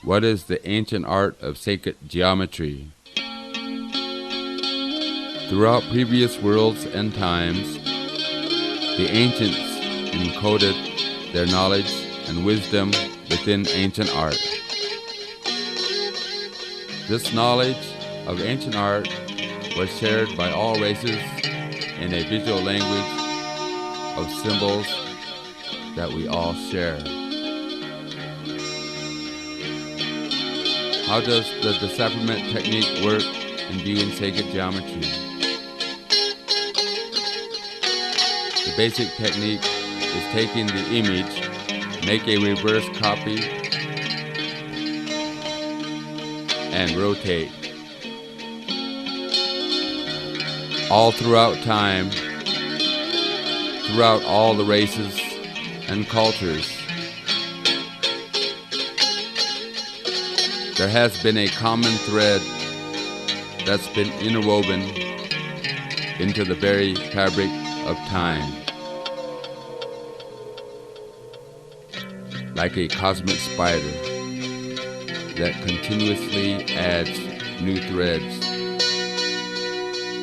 What is the ancient art of sacred geometry? Throughout previous worlds and times, the ancients encoded their knowledge and wisdom within ancient art. This knowledge of ancient art was shared by all races in a visual language of symbols that we all share. How does the decipherment technique work in viewing sacred geometry? The basic technique is taking the image, make a reverse copy, and rotate. All throughout time, throughout all the races and cultures, there has been a common thread that's been interwoven into the very fabric of time. Like a cosmic spider that continuously adds new threads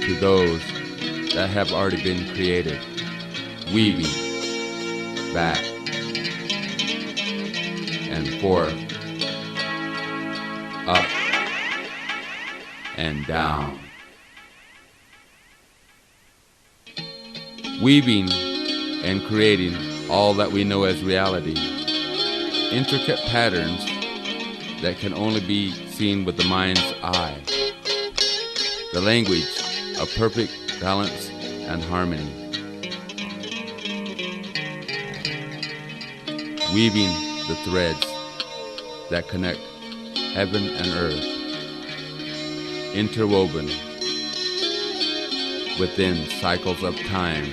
to those that have already been created, weaving back and forth, up and down, weaving and creating all that we know as reality, intricate patterns that can only be seen with the mind's eye, the language of perfect balance and harmony, weaving the threads that connect heaven and earth, interwoven within cycles of time,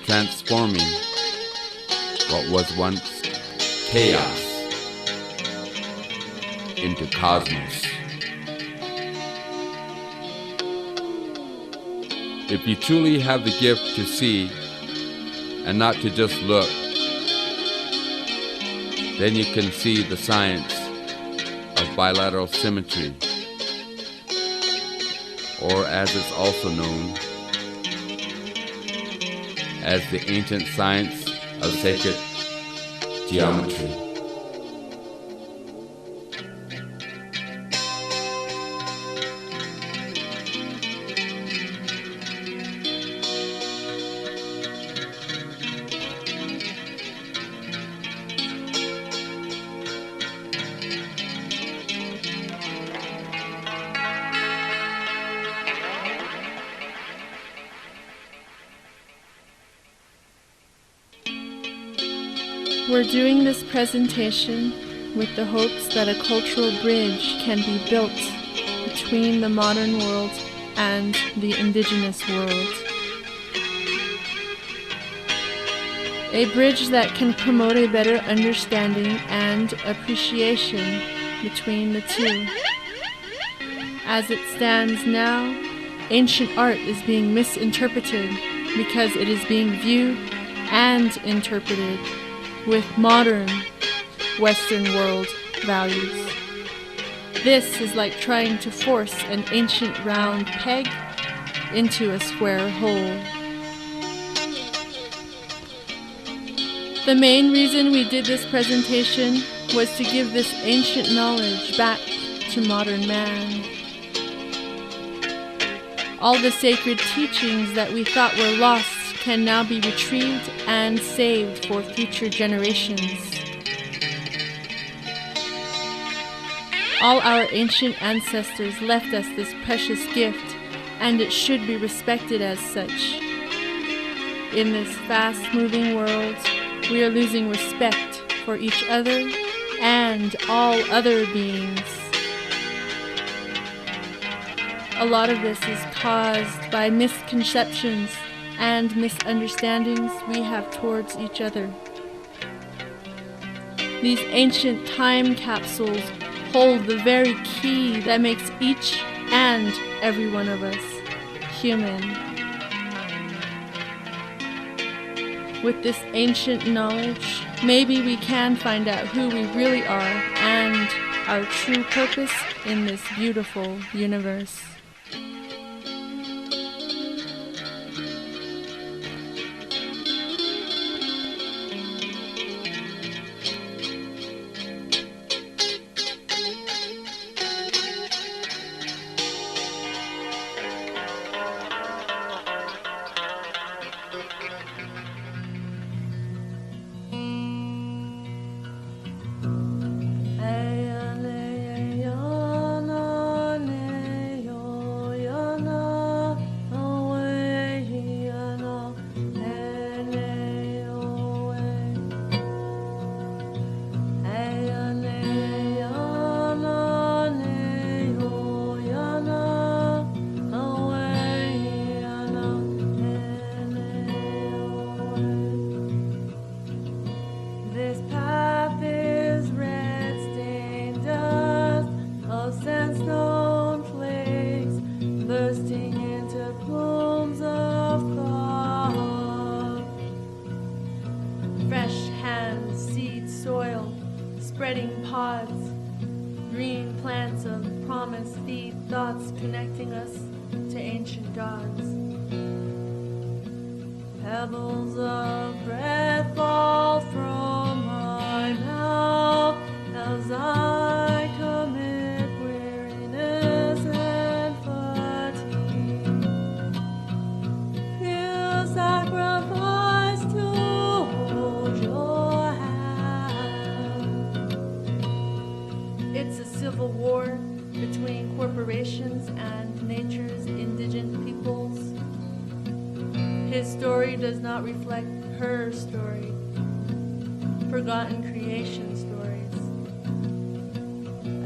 transforming what was once chaos into cosmos. If you truly have the gift to see and not to just look, then you can see the science of bilateral symmetry, or as it's also known as the ancient science of sacred geometry. We're doing this presentation with the hopes that a cultural bridge can be built between the modern world and the indigenous world. A bridge that can promote a better understanding and appreciation between the two. As it stands now, ancient art is being misinterpreted because it is being viewed and interpreted with modern Western world values. This is like trying to force an ancient round peg into a square hole. The main reason we did this presentation was to give this ancient knowledge back to modern man. All the sacred teachings that we thought were lost can now be retrieved and saved for future generations. All our ancient ancestors left us this precious gift, and it should be respected as such. In this fast-moving world, we are losing respect for each other and all other beings. A lot of this is caused by misconceptions and misunderstandings we have towards each other. These ancient time capsules hold the very key that makes each and every one of us human. With this ancient knowledge, maybe we can find out who we really are and our true purpose in this beautiful universe. Spreading pods, green plants of promise feed thoughts connecting us to ancient gods. Pebbles of breath fall from my mouth as I commit weariness and fatigue. You sacrifice to hold your hand. It's a civil war between corporations and nature's indigent peoples. His story does not reflect her story, forgotten creation stories.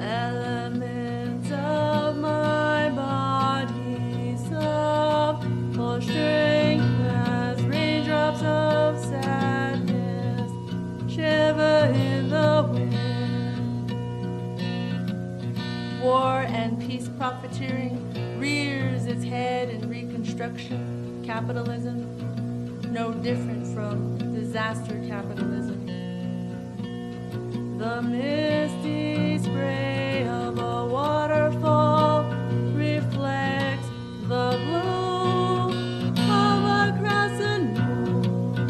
Elements of my body sub full strength as raindrops of sadness shiver in the wind. War and peace profiteering rears its head in Reconstruction capitalism, no different from disaster capitalism. The misty spray of a waterfall reflects the blue of a crescent moon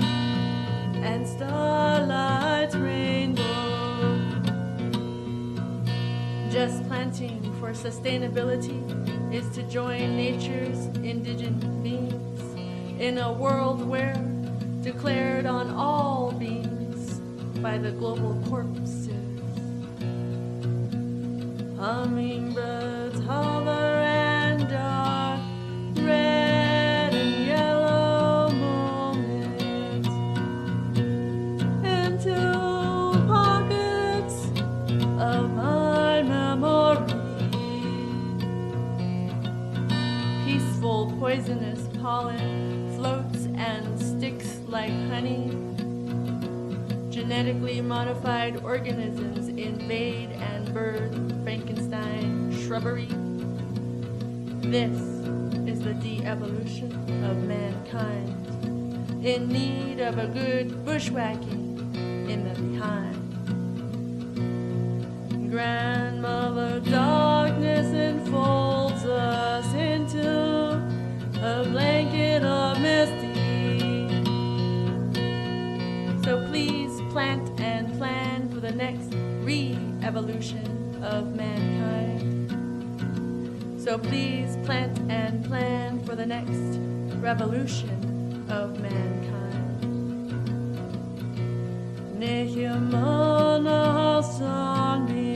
and starlight's rainbow. Just planting for sustainability is to join nature's indigent beings in a world where, declared on all beings by the global corpses, hummingbirds hover and dark, red and yellow moments into pockets of my memory. Peaceful, poisonous pollen floats and sticks like honey. Genetically modified organisms invade and birth Frankenstein shrubbery. This is the de-evolution of mankind, in need of a good bushwhacking in the behind. Grandmother darkness enfolds us into a blanket of misty. So please plant and plan for the next re-evolution of mankind. So please plant and plan for the next revolution of mankind. Nehemana Hasani